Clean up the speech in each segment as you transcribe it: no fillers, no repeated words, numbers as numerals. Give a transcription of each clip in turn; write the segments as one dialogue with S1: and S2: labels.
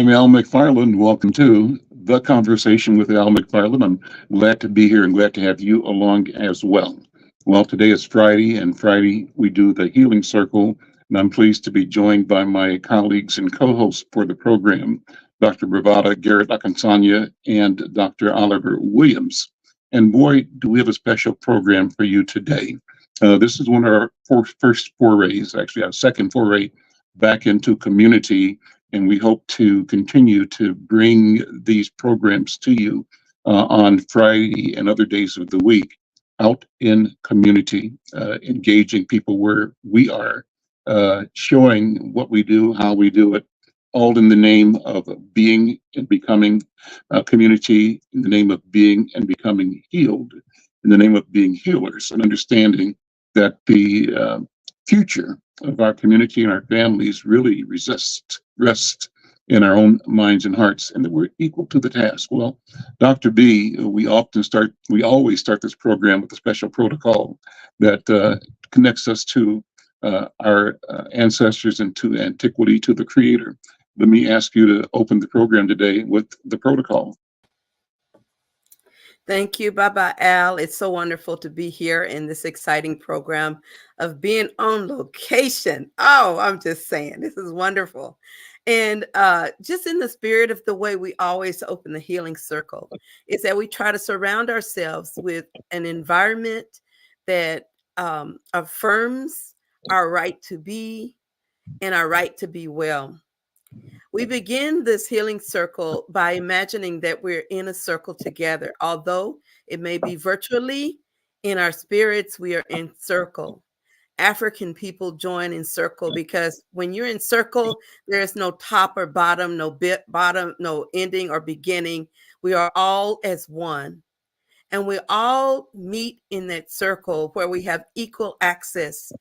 S1: I'm Al McFarlane. Welcome to the Conversation with Al McFarlane. I'm glad to be here and glad to have you along as well. Well, today is Friday, and Friday we do the Healing Circle, and I'm pleased to be joined by my colleagues and co-hosts for the program, Dr. Bravada Garrett Akansanya and Dr. Oliver Williams. And boy, do we have a special program for you today. This is one of our first forays, actually our second foray back into community, and we hope to continue to bring these programs to you on Friday and other days of the week out in community, engaging people where we are, showing what we do, how we do it, all in the name of being and becoming a community, in the name of being and becoming healed, in the name of being healers, and understanding that the future of our community and our families really rest in our own minds and hearts, and that we're equal to the task. Well, Dr. B, we always start this program with a special protocol that connects us to our ancestors and to antiquity, to the Creator. Let me ask you to open the program today with the protocol.
S2: Thank you. Bye-bye, Al. It's so wonderful to be here in this exciting program of being on location. Oh, I'm just saying, this is wonderful. And just in the spirit of the way we always open the healing circle is that we try to surround ourselves with an environment that affirms our right to be and our right to be well. We begin this healing circle by imagining that we're in a circle together. Although it may be virtually, in our spirits, we are in circle. African people join in circle because when you're in circle, there is no top or bottom, no bottom, no ending or beginning. We are all as one. And we all meet in that circle where we have equal access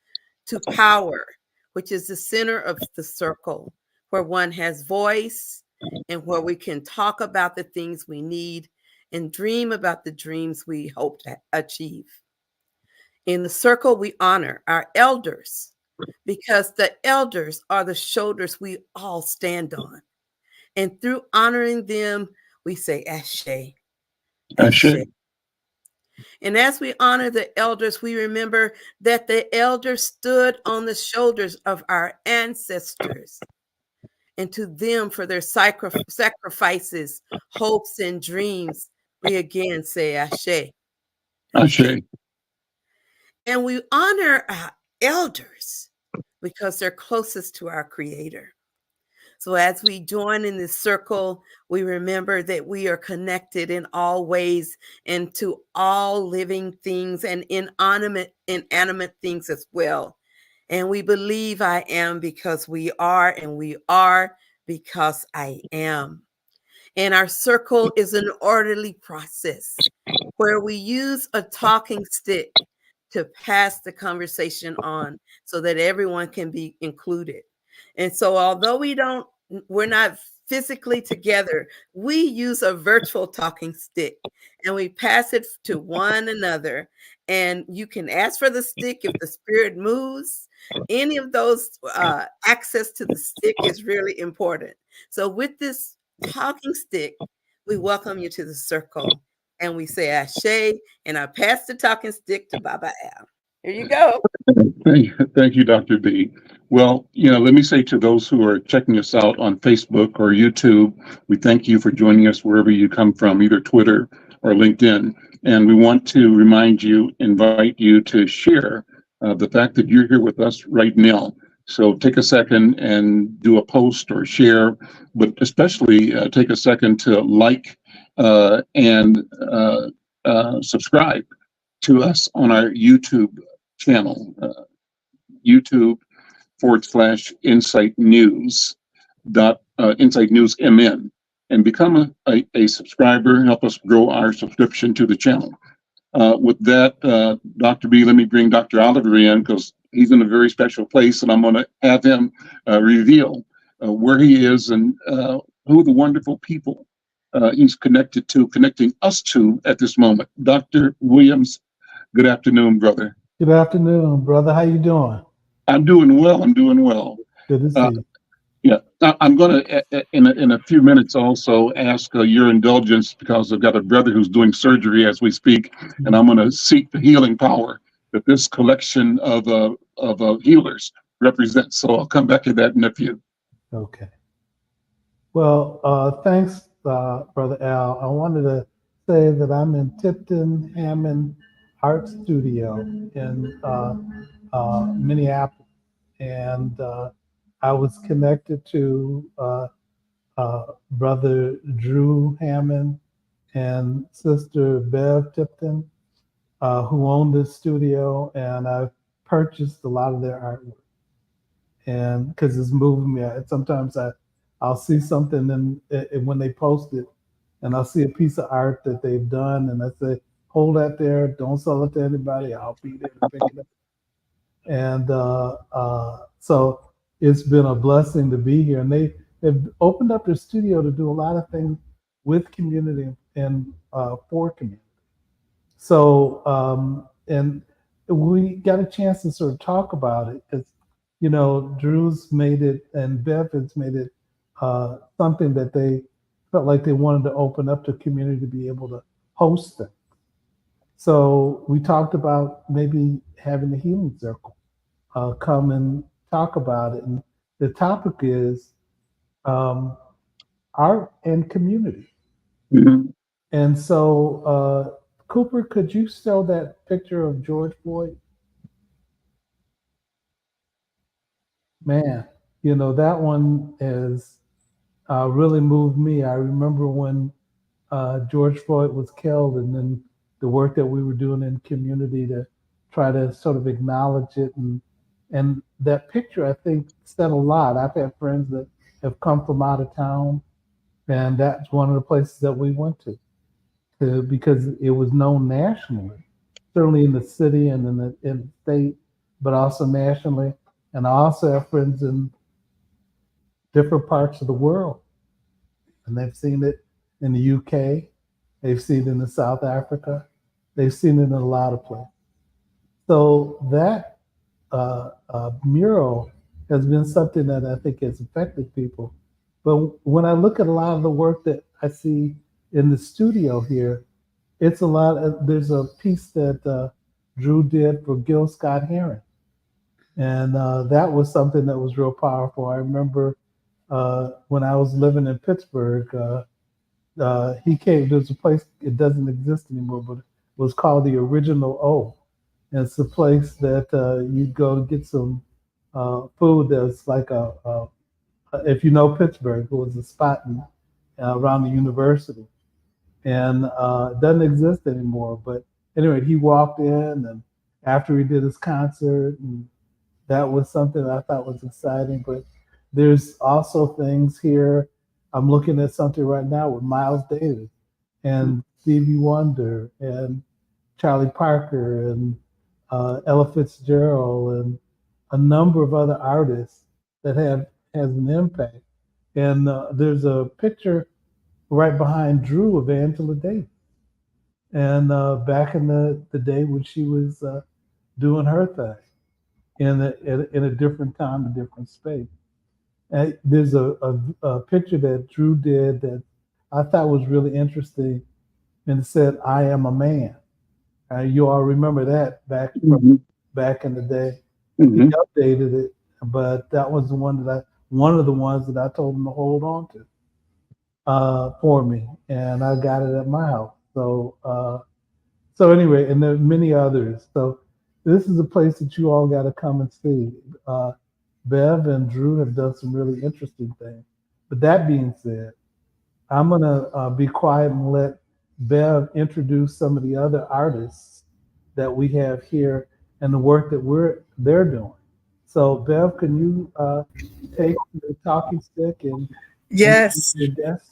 S2: to power, which is the center of the circle, where one has voice and where we can talk about the things we need and dream about the dreams we hope to achieve. In the circle, we honor our elders because the elders are the shoulders we all stand on. And through honoring them, we say, Ashe, Ashe. And as we honor the elders, we remember that the elders stood on the shoulders of our ancestors. And to them, for their sacrifices, hopes, and dreams, we again say Ashe.
S1: Ashe.
S2: And we honor our elders because they're closest to our Creator. So as we join in this circle, we remember that we are connected in all ways and to all living things and inanimate things as well. And we believe I am because we are, and we are because I am. And our circle is an orderly process where we use a talking stick to pass the conversation on so that everyone can be included. And so although we're not physically together, we use a virtual talking stick and we pass it to one another. And you can ask for the stick if the spirit moves. Any of those access to the stick is really important. So with this talking stick, we welcome you to the circle and we say Ashe, and I pass the talking stick to Baba Al. Here you go.
S1: Thank you, Dr. B. Well, let me say to those who are checking us out on Facebook or YouTube, we thank you for joining us wherever you come from, either Twitter or LinkedIn. And we want to invite you to share the fact that you're here with us right now. So take a second and do a post or share, but especially take a second to like and subscribe to us on our YouTube channel, YouTube.com/Insight News MN, and become a subscriber. Help us grow our subscription to the channel. With that, Dr. B, let me bring Dr. Oliver in because he's in a very special place, and I'm going to have him reveal where he is and who the wonderful people he's connecting us to at this moment. Dr. Williams, good afternoon, brother.
S3: Good afternoon, brother. How you doing?
S1: I'm doing well.
S3: Good to see you.
S1: Yeah, I'm going to, in a few minutes, also ask your indulgence because I've got a brother who's doing surgery as we speak, and I'm going to seek the healing power that this collection of healers represents. So I'll come back to that in a few.
S3: Okay. Well, thanks, Brother Al. I wanted to say that I'm in Tipton Hammond Art Studio in Minneapolis, and I was connected to Brother Drew Hammond and Sister Bev Tipton, who own this studio, and I've purchased a lot of their artwork. And because it's moving me, sometimes I'll see something and when they post it, and I'll see a piece of art that they've done, and I say, hold that there, don't sell it to anybody. I'll be there to pick it up. And so it's been a blessing to be here. And they've opened up their studio to do a lot of things with community and for community. So, and we got a chance to sort of talk about it because, you know, Drew's made it and Bev has made it something that they felt like they wanted to open up to community to be able to host them. So we talked about maybe having a healing circle come and talk about it. And the topic is art and community.
S1: Mhm.
S3: And so, Cooper, could you show that picture of George Floyd? Man, you know, that one has really moved me. I remember when George Floyd was killed, and then the work that we were doing in community to try to sort of acknowledge it. And that picture, I think, said a lot. I've had friends that have come from out of town, and that's one of the places that we went to. Because it was known nationally, certainly in the city and in the state, but also nationally. And I also have friends in different parts of the world, and they've seen it in the UK, they've seen it in South Africa, they've seen it in a lot of places. So that mural has been something that I think has affected people. But when I look at a lot of the work that I see in the studio here, it's a lot of, there's a piece that Drew did for Gil Scott Heron. And that was something that was real powerful. I remember when I was living in Pittsburgh, he came, there's a place, it doesn't exist anymore, but it was called the Original O. And it's a place that you'd go to get some food that's like if you know Pittsburgh, it was a spot around the university. And it doesn't exist anymore. But anyway, he walked in, and after he did his concert, and that was something that I thought was exciting. But there's also things here. I'm looking at something right now with Miles Davis and Stevie Wonder and Charlie Parker and Ella Fitzgerald and a number of other artists that has an impact. And there's a picture right behind Drew of Angela Davis. And back in the day when she was doing her thing in a different time, a different space. And there's a picture that Drew did that I thought was really interesting, and it said, "I am a man." You all remember that back in the day. He updated it, but that was the one of the ones that I told him to hold on to for me, and I got it at my house. So anyway, and there are many others. So this is a place that you all got to come and see. Bev and Drew have done some really interesting things. But that being said, I'm gonna be quiet and let Bev introduce some of the other artists that we have here and the work that they're doing. So Bev, can you take the talking stick and
S4: Yes,
S3: your guests?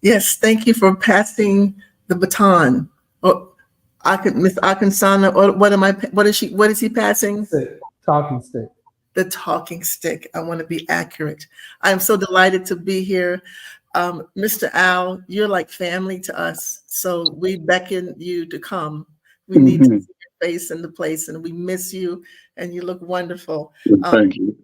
S4: yes. Thank you for passing the baton. Oh, Miss Akansana. Or what am I? What is she? What is he passing?
S3: Talking stick.
S4: The talking stick. I want to be accurate. I am so delighted to be here. Mr. Al, you're like family to us. So we beckon you to come. We need to see your face in the place, and we miss you, and you look wonderful.
S1: Thank you.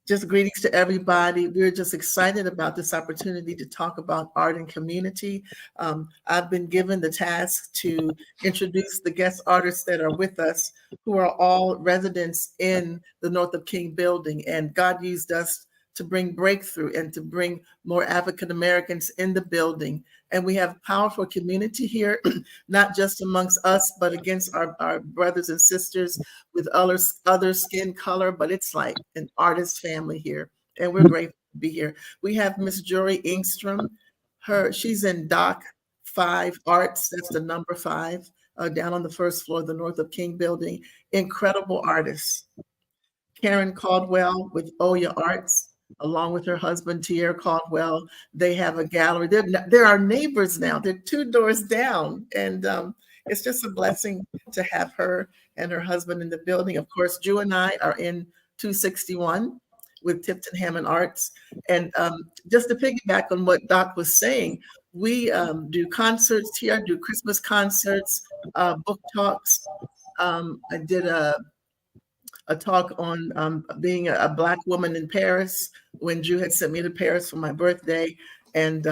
S4: Just greetings to everybody. We're just excited about this opportunity to talk about art and community. I've been given the task to introduce the guest artists that are with us, who are all residents in the North of King building. And God used us to bring breakthrough and to bring more African Americans in the building. And we have powerful community here, not just amongst us, but against our brothers and sisters with other skin color, but it's like an artist family here. And we're grateful to be here. We have Miss Jory Ingstrom. She's in Doc 5 Arts. That's the number 5, down on the first floor of the North of King building. Incredible artists. Karen Caldwell with Oya Arts, along with her husband, Tierra Caldwell. They have a gallery. They're our neighbors now. They're 2 doors down. And it's just a blessing to have her and her husband in the building. Of course, Drew and I are in 261 with Tipton Hammond Arts. And just to piggyback on what Doc was saying, we do concerts here, do Christmas concerts, book talks. I did a talk on being a Black woman in Paris when Drew had sent me to Paris for my birthday. And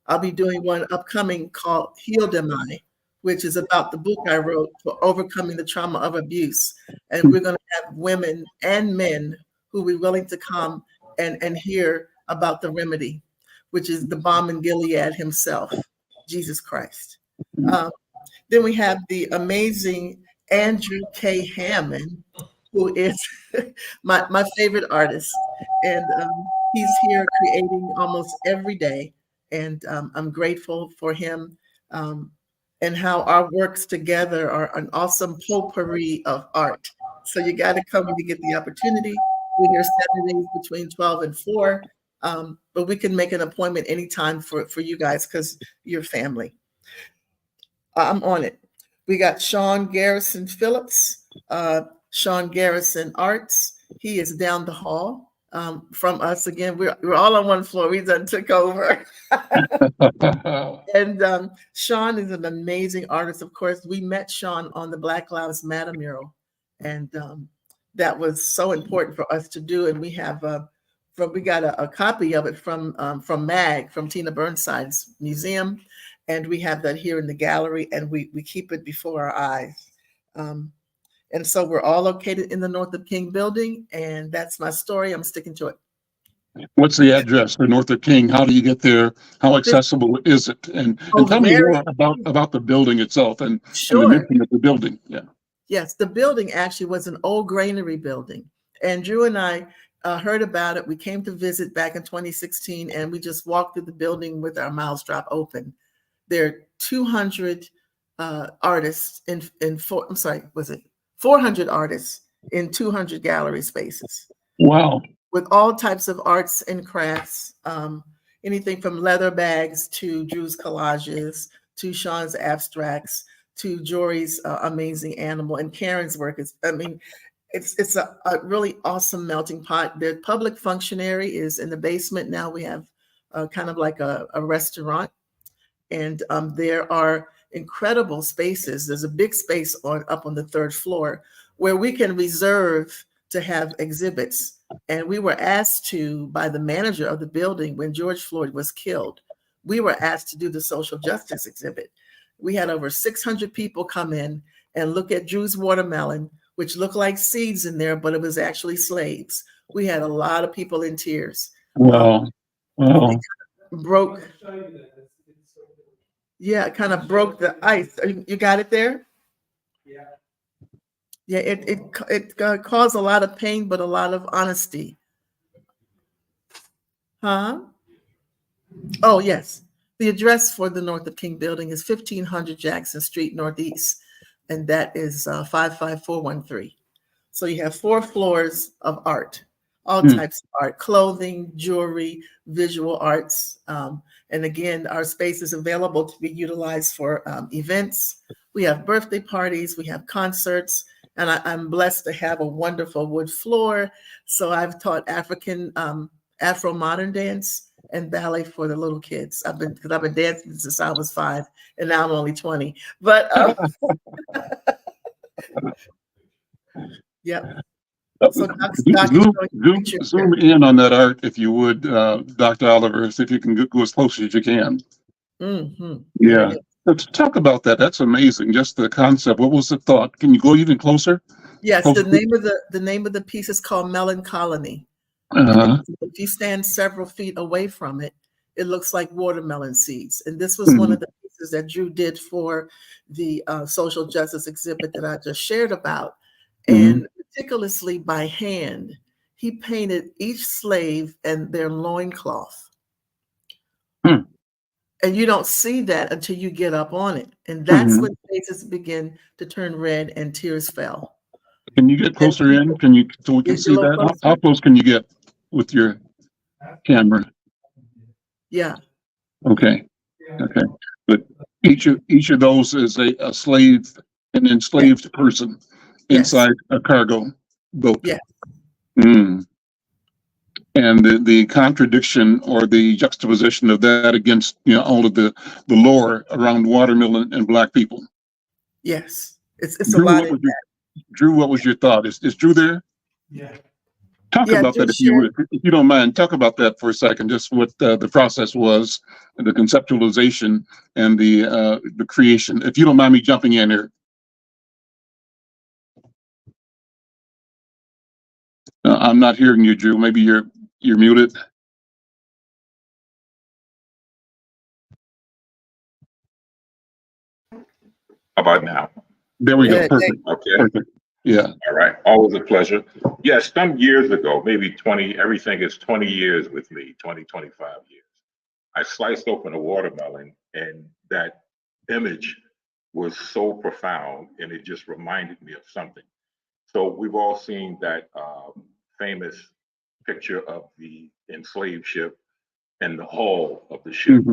S4: I'll be doing one upcoming called Healed Am I, which is about the book I wrote for overcoming the trauma of abuse. And we're going to have women and men who will be willing to come and hear about the remedy, which is the balm in Gilead himself, Jesus Christ. Then we have the amazing Andrew K. Hammond, who is my favorite artist. And he's here creating almost every day. And I'm grateful for him and how our works together are an awesome potpourri of art. So you got to come when you get the opportunity. We're here Saturdays between 12 and 4. But we can make an appointment anytime for you guys because you're family. I'm on it. We got Sean Garrison Phillips, Sean Garrison Arts. He is down the hall from us. Again, we're all on one floor. We done took over. And Sean is an amazing artist. Of course, we met Sean on the Black Lives Matter mural. And that was so important for us to do. And we have we got a copy of it from MAG, from Tina Burnside's museum. And we have that here in the gallery, and we keep it before our eyes. And so we're all located in the North of King building, and that's my story. I'm sticking to it.
S1: What's the address for North of King? How do you get there? How accessible is it? And tell me more about the building itself and the mission of the building. Yeah.
S4: Yes, the building actually was an old granary building. And Drew and I heard about it. We came to visit back in 2016, and we just walked through the building with our mouths dropped open. There are 200 artists in 400 artists in 200 gallery spaces.
S1: Wow.
S4: With all types of arts and crafts, anything from leather bags to Drew's collages, to Sean's abstracts, to Jory's amazing animal, and Karen's work. It's a really awesome melting pot. The public functionary is in the basement. Now we have kind of like a restaurant. And there are incredible spaces. There's a big space up on the 3rd floor where we can reserve to have exhibits. And we were asked to, by the manager of the building, when George Floyd was killed, we were asked to do the social justice exhibit. We had over 600 people come in and look at Drew's watermelon, which looked like seeds in there, but it was actually slaves. We had a lot of people in tears.
S1: Wow. Wow.
S4: Broke. Yeah, it kind of broke the ice. You got it there? Yeah. Yeah, it caused a lot of pain, but a lot of honesty. Huh? Oh, yes. The address for the North of King building is 1500 Jackson Street Northeast, and that is 55413. So you have 4 floors of art, all types of art, clothing, jewelry, visual arts. And again, our space is available to be utilized for events. We have birthday parties, we have concerts, and I'm blessed to have a wonderful wood floor. So I've taught African Afro modern dance and ballet for the little kids. I've been dancing since I was 5, and now I'm only 20. But yep. So Doc is
S1: Zoom,
S4: showing a
S1: zoom,
S4: picture
S1: zoom
S4: here.
S1: in on that art if you would, Dr. Oliver, see if you can go as close as you can.
S4: There it
S1: Yeah.
S4: is.
S1: Let's talk about that. That's amazing. Just the concept. What was the thought? Can you go even closer?
S4: Yes,
S1: Closer.
S4: the name of the piece is called Melancholy.
S1: Uh-huh.
S4: If you stand several feet away from it, it looks like watermelon seeds. And this was one of the pieces that Drew did for the social justice exhibit that I just shared about. And meticulously by hand, he painted each slave and their loincloth. And you don't see that until you get up on it. And that's when faces begin to turn red and tears fell.
S1: Can you get closer in? Can you, so we can
S4: Get a
S1: see
S4: little
S1: that? How
S4: closer.
S1: close can you get with your camera?
S4: Yeah.
S1: Okay. Okay. But each of those is a slave, an enslaved person
S4: Yes.
S1: inside a cargo boat.
S4: Yes.
S1: And the contradiction or the juxtaposition of that against, you know, all of the lore around watermelon and black people.
S4: Yes. It's a
S1: Drew,
S4: lot
S1: what
S4: in
S1: was Drew, what was your thought? Is Drew there?
S3: Yeah.
S1: Talk
S4: Yeah,
S1: about
S4: Drew
S1: that if you
S4: shared.
S1: would, if you don't mind. Talk about that for a second. Just what the process was, the conceptualization, and the creation. If you don't mind me jumping in here. I'm not hearing you, Drew. Maybe you're muted.
S5: How about now?
S1: There we go.
S4: Good.
S1: Perfect.
S5: Okay.
S1: Perfect. Yeah.
S5: All right. Always a pleasure. Yes, some years ago, maybe 20, everything is 20 years with me, 20, 25 years. I sliced open a watermelon and that image was so profound and it just reminded me of something. So we've all seen that famous picture of the enslaved ship and the hull of the ship.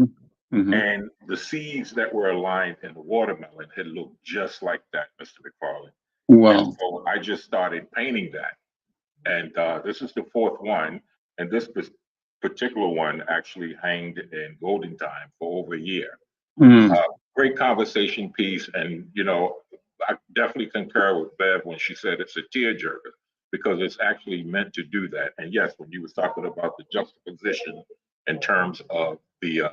S5: And the seeds that were aligned in the watermelon had looked just like that, Mr. McFarlane.
S1: Wow.
S5: And so I just started painting that. And this is the fourth one. And this particular one actually hanged in Golden Time for over a year. Great conversation piece. And, you know, I definitely concur with Bev when she said it's a tearjerker because it's actually meant to do that. And yes, when you was talking about the juxtaposition in terms of the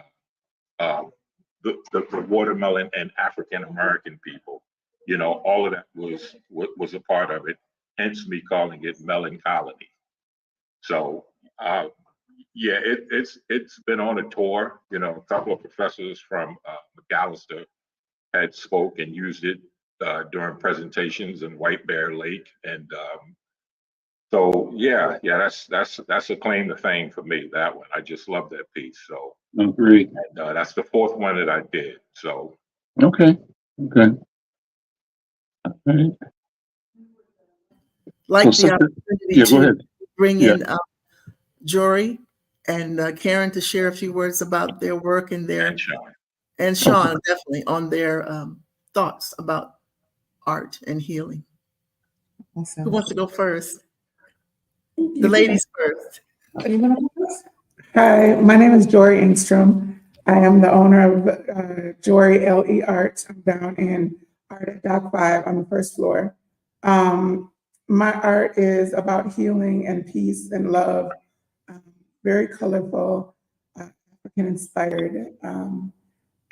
S5: watermelon and African American people. You know, all of that was a part of it. Hence me calling it melancholy. So yeah, it's been on a tour. You know, a couple of professors from McAllister had spoke and used it during presentations in White Bear Lake, and so yeah, that's a claim to fame for me. That one, I just love that piece. So
S1: Great.
S5: and, that's the fourth one that I did. So
S1: Okay. Okay. Right.
S4: Like
S1: Well,
S4: the opportunity
S1: go
S4: to
S1: ahead.
S4: bring
S1: Yeah.
S4: in Jory and Karen to share a few words about their work and their and Sean definitely on their thoughts about art and healing.
S6: Awesome.
S4: Who wants to go first? The ladies first.
S6: Are you gonna go first? Hi, my name is Jory Engstrom. I am the owner of Jory LE Arts. I'm down in Art at Dock 5 on the first floor. My art is about healing and peace and love, very colorful, African inspired.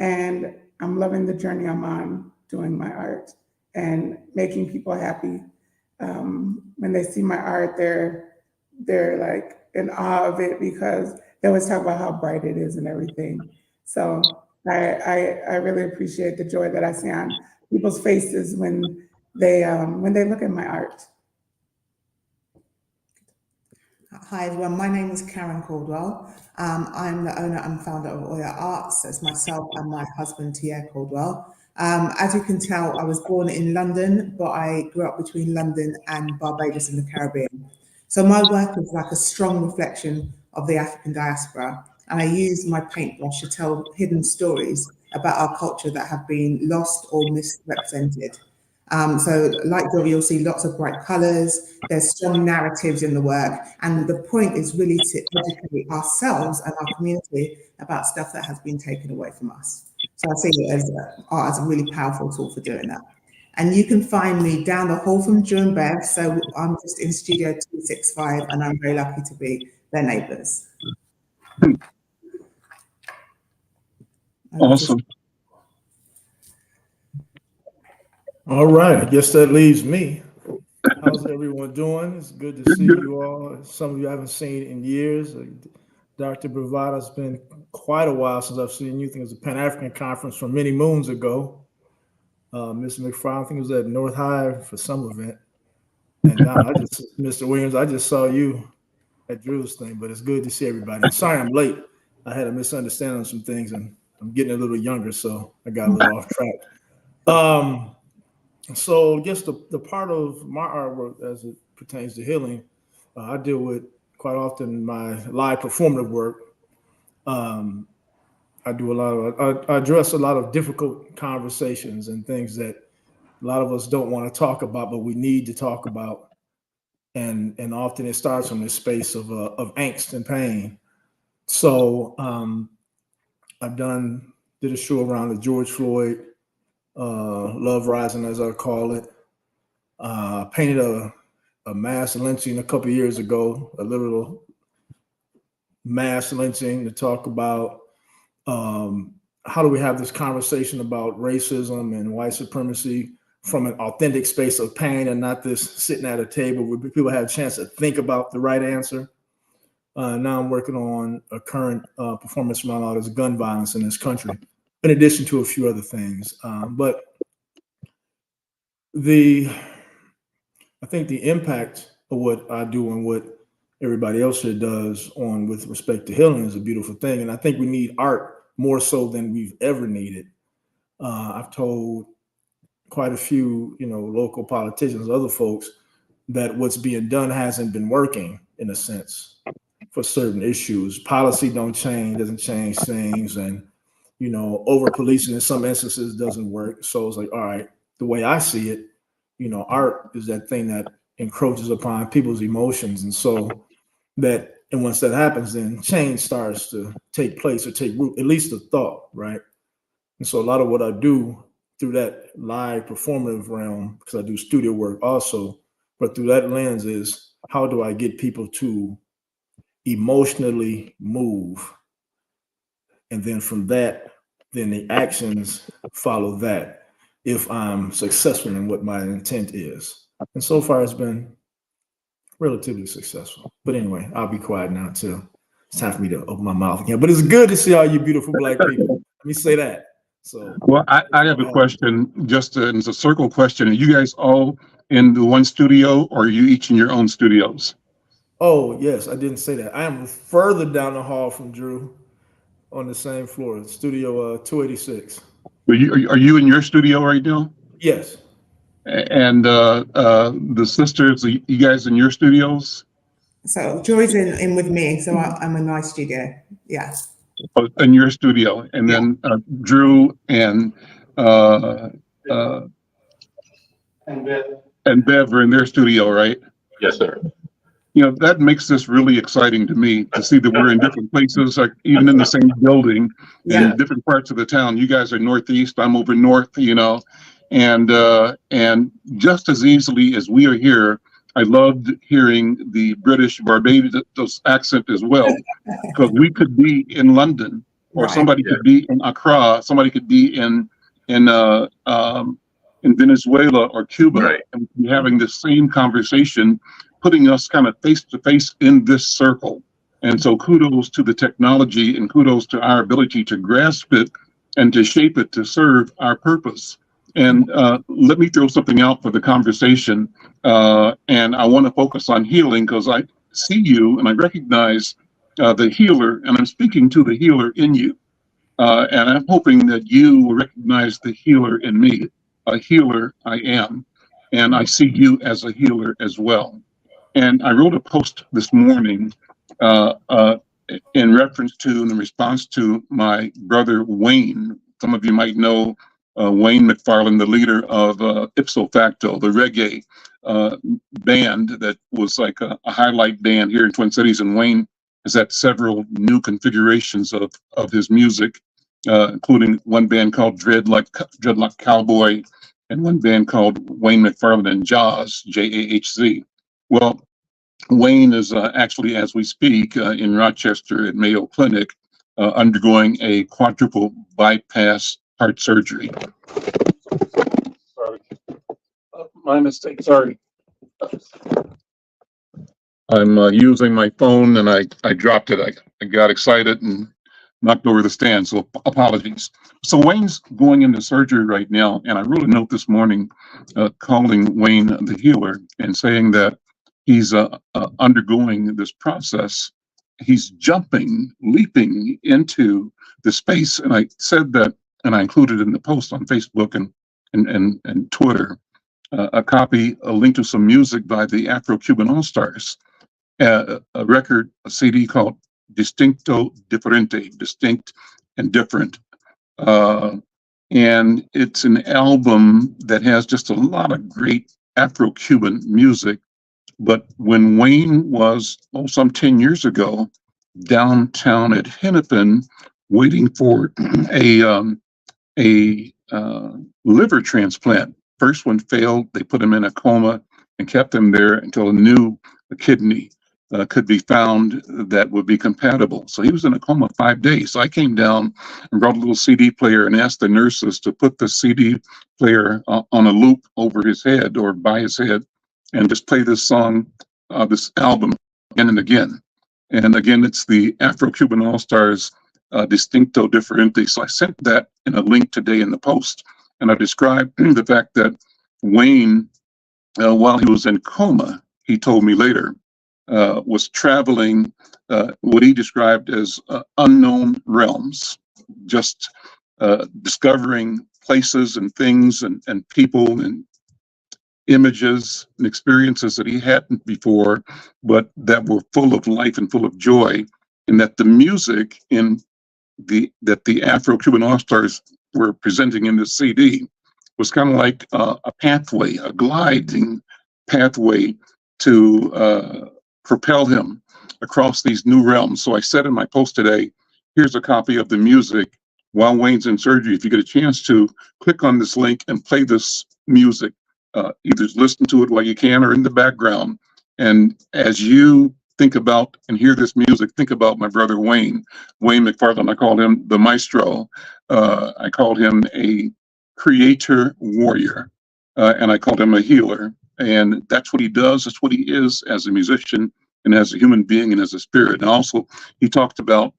S6: And I'm loving the journey I'm on doing my art and making people happy. When they see my art, they're like in awe of it because they always talk about how bright it is and everything. So I really appreciate the joy that I see on people's faces when they look at my art.
S7: Hi everyone, my name is Karen Caldwell. I'm the owner and founder of Oya Arts. That's myself and my husband, Tia Caldwell. As you can tell, I was born in London, but I grew up between London and Barbados in the Caribbean. So my work is like a strong reflection of the African diaspora. And I use my paintbrush to tell hidden stories about our culture that have been lost or misrepresented. So like Jory, you'll see lots of bright colors, there's strong narratives in the work, and the point is really to educate ourselves and our community about stuff that has been taken away from us. So I see it as art as a really powerful tool for doing that. And you can find me down the hall from Drew and Bev. So I'm just in Studio 265, and I'm very lucky to be their neighbours.
S1: Awesome.
S8: All right, I guess that leaves me. How's everyone doing? It's good to see you all. Some of you I haven't seen in years. Dr. Bravada, it's been quite a while since I've seen you. I think it was a Pan-African conference from many moons ago. Mr. McFarlane, I think it was at North High for some event. And now Mr. Williams, I just saw you at Drew's thing, but it's good to see everybody. And sorry I'm late. I had a misunderstanding on some things, and I'm getting a little younger, so I got a little off track. So I guess the part of my artwork as it pertains to healing, I deal with quite often my live performative work. I address a lot of difficult conversations and things that a lot of us don't want to talk about, but we need to talk about. And often it starts from this space of angst and pain. So I've did a show around the George Floyd Love Rising, as I call it. Painted a mass lynching a couple of years ago, a literal mass lynching, to talk about how do we have this conversation about racism and white supremacy from an authentic space of pain, and not this sitting at a table where people have a chance to think about the right answer. Now I'm working on a current performance around all this gun violence in this country, in addition to a few other things. But I think the impact of what I do and what everybody else here does with respect to healing is a beautiful thing. And I think we need art more so than we've ever needed. I've told quite a few, local politicians, other folks, that what's being done hasn't been working in a sense for certain issues. Policy doesn't change things, and over policing in some instances doesn't work. So it's like, all right, the way I see it, art is that thing that encroaches upon people's emotions, and once that happens, then change starts to take place or take root, at least the thought, right? And so a lot of what I do through that live performative realm, because I do studio work also, but through that lens is, how do I get people to emotionally move? And then from that, then the actions follow that, if I'm successful in what my intent is. And so far it's been relatively successful. But anyway, I'll be quiet now until it's time for me to open my mouth again. But it's good to see all you beautiful Black people. Let me say that. So,
S1: well, I have a question, just it's a circle question. Are you guys all in the one studio, or are you each in your own studios?
S8: Oh, yes, I didn't say that. I am further down the hall from Drew on the same floor, Studio 286.
S1: Are you in your studio right now?
S8: Yes.
S1: And the sisters, are you guys in your studios?
S7: So Joy's in with me, so I'm in my studio. Yeah.
S1: Oh, in your studio, and then Drew and Bev are in their studio, right?
S5: Yes, sir.
S1: That makes this really exciting to me, to see that we're in different places, like even in the same building, in different parts of the town. You guys are northeast, I'm over north, and just as easily as we are here, I loved hearing the British Barbados accent as well, because we could be in London, or somebody could be in Accra, somebody could be in Venezuela or Cuba, and be having the same conversation, putting us kind of face to face in this circle. And so kudos to the technology, and kudos to our ability to grasp it and to shape it to serve our purpose. And let me throw something out for the conversation. And I want to focus on healing, because I see you and I recognize the healer, and I'm speaking to the healer in you. And I'm hoping that you will recognize the healer in me. A healer I am, and I see you as a healer as well. And I wrote a post this morning in response to my brother Wayne. Some of you might know Wayne McFarlane, the leader of Ipso Facto, the reggae band that was like a highlight band here in Twin Cities. And Wayne has had several new configurations of his music, including one band called Dreadlock Cowboy, and one band called Wayne McFarlane and Jaws, Jahz. Well, Wayne is actually, as we speak, in Rochester at Mayo Clinic, undergoing a quadruple bypass heart surgery. Sorry. My mistake, sorry. I'm using my phone and I dropped it. I got excited and knocked over the stand, so apologies. So Wayne's going into surgery right now, and I wrote a note this morning calling Wayne the healer and saying that he's undergoing this process. He's jumping, leaping into the space, and I said that, and I included in the post on Facebook and Twitter a link to some music by the Afro-Cuban All-Stars, a record, a CD called Distinto Diferente, distinct and different. And it's an album that has just a lot of great Afro-Cuban music. But when Wayne was, some 10 years ago, downtown at Hennepin, waiting for a liver transplant. First one failed. They put him in a coma and kept him there until a new kidney could be found that would be compatible. So he was in a coma 5 days. So I came down and brought a little CD player and asked the nurses to put the CD player on a loop over his head or by his head and just play this song, this album again and again. And again, it's the Afro-Cuban All-Stars, Distinto Diferente. So I sent that in a link today in the post. And I described the fact that Wayne, while he was in coma, he told me later, was traveling what he described as unknown realms, just discovering places and things and people and images and experiences that he hadn't before, but that were full of life and full of joy, and that the music that the Afro-Cuban All-Stars were presenting in this CD was kind of like a pathway, a gliding pathway to propel him across these new realms. So I said in my post today, here's a copy of the music while Wayne's in surgery. If you get a chance to click on this link and play this music, either listen to it while you can or in the background. And as you think about and hear this music, think about my brother Wayne McFarlane. I call him the maestro. I called him a creator warrior, and I called him a healer. And that's what he does. That's what he is as a musician and as a human being and as a spirit. And also, he talks about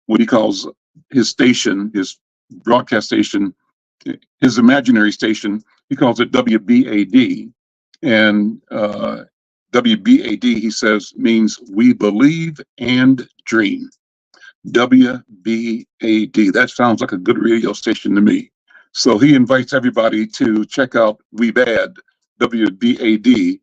S1: what he calls his station, his broadcast station, his imaginary station. He calls it WBAD. And WBAD, he says, means we believe and dream. WBAD. That sounds like a good radio station to me. So he invites everybody to check out WBAD, WBAD,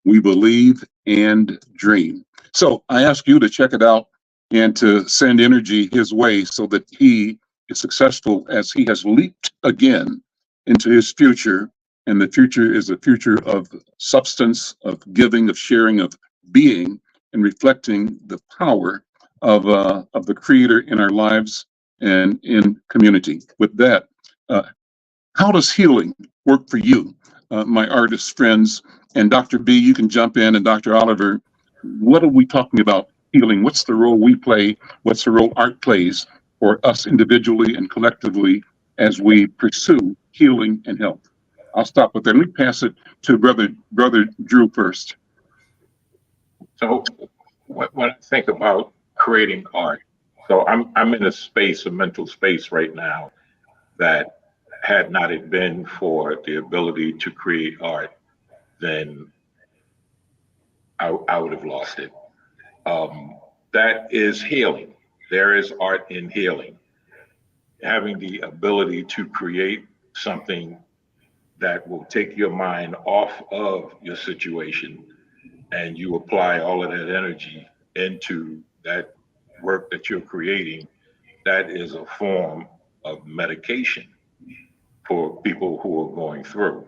S1: we believe and dream. So I ask you to check it out and to send energy his way so that he is successful as he has leaped again into his future. And the future is a future of substance, of giving, of sharing, of being, and reflecting the power of the Creator in our lives and in community. With that, how does healing work for you, my artist friends? And Dr. B, you can jump in, and Dr. Oliver, what are we talking about healing? What's the role we play? What's the role art plays for us individually and collectively as we pursue healing and health? I'll stop with that. Let me pass it to brother Drew first.
S5: So when I think about creating art, so I'm in a mental space right now that had not it been for the ability to create art, then I would have lost it. That is healing. There is art in healing. Having the ability to create something that will take your mind off of your situation and you apply all of that energy into that work that you're creating, that is a form of medication for people who are going through.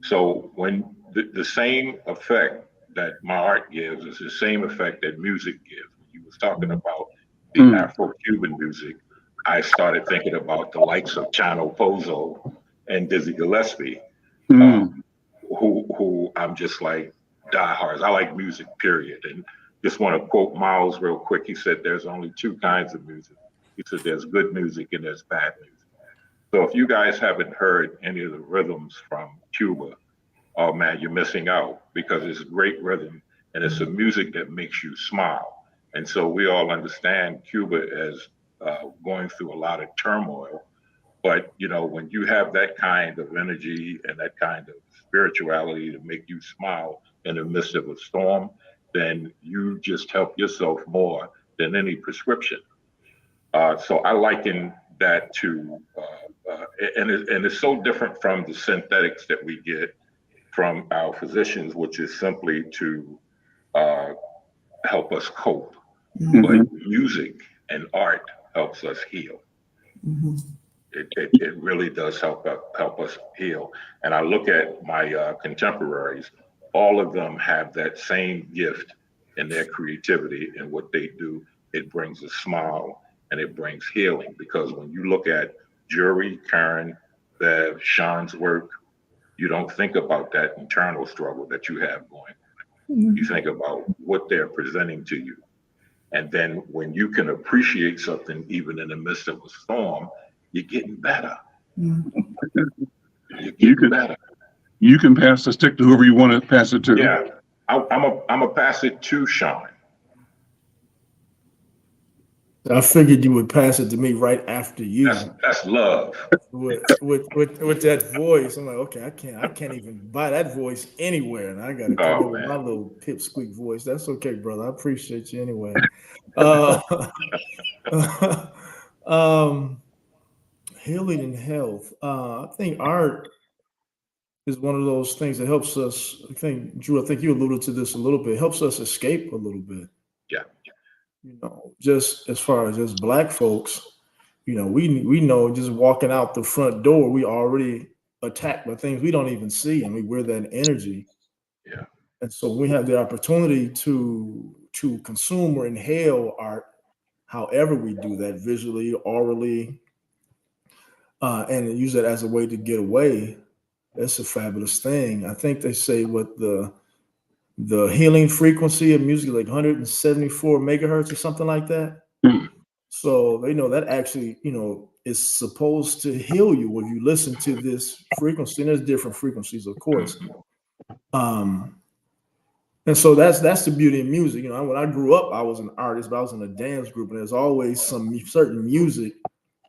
S5: So when the same effect that my art gives is the same effect that music gives. When you was talking about the Afro-Cuban music, I started thinking about the likes of Chano Pozo and Dizzy Gillespie,
S1: Mm.
S5: who I'm just like diehards. I like music, period. And just want to quote Miles real quick. He said, "There's only two kinds of music." He said, "There's good music and there's bad music." So if you guys haven't heard any of the rhythms from Cuba, oh man, you're missing out, because it's great rhythm and it's a music that makes you smile. And so we all understand Cuba as going through a lot of turmoil. But you know, when you have that kind of energy and that kind of spirituality to make you smile in the midst of a storm, then you just help yourself more than any prescription. So I liken that to, and it's so different from the synthetics that we get from our physicians, which is simply to uh, help us cope.
S1: Mhm.
S5: But music and art helps us heal.
S7: Mhm.
S5: It really does help us heal. And I look at my contemporaries; all of them have that same gift in their creativity and what they do. It brings a smile and it brings healing, because when you look at Jury, Karen, Bev, Sean's work, you don't think about that internal struggle that you have going. You think about what they're presenting to you. And then when you can appreciate something even in the midst of a storm, you're getting better.
S7: Mm.
S5: You're
S1: You
S5: getting
S1: can
S5: better.
S1: you can pass the stick to whoever you want to pass it to.
S5: Yeah. I'm a pass it to Sean.
S8: I figured you would pass it to me right after you.
S5: That's love.
S8: With that voice. I'm like, okay, I can't even buy that voice anywhere, and I got to come
S5: Oh
S8: in with my
S5: man.
S8: little pipsqueak voice. That's okay, brother. I appreciate you anyway. Uh, um, healing and health. I think art is one of those things that helps us. I think Drew. I think you alluded to this a little bit. Helps us escape a little bit.
S5: Yeah.
S8: You know, just as far as Black folks, you know, we know just walking out the front door, we already attacked by things we don't even see, and we wear that energy.
S5: Yeah.
S8: And so we have the opportunity to consume or inhale art, however we do that, visually, orally, and use it as a way to get away. That's a fabulous thing. I think they say what the healing frequency of music, like 174 megahertz or something like that.
S1: Mm.
S8: So they know that actually, you know, is supposed to heal you when you listen to this frequency. And there's different frequencies, of course. Um, and so that's the beauty of music. You know, when I grew up, I was an artist, but I was in a dance group, and there's always some certain music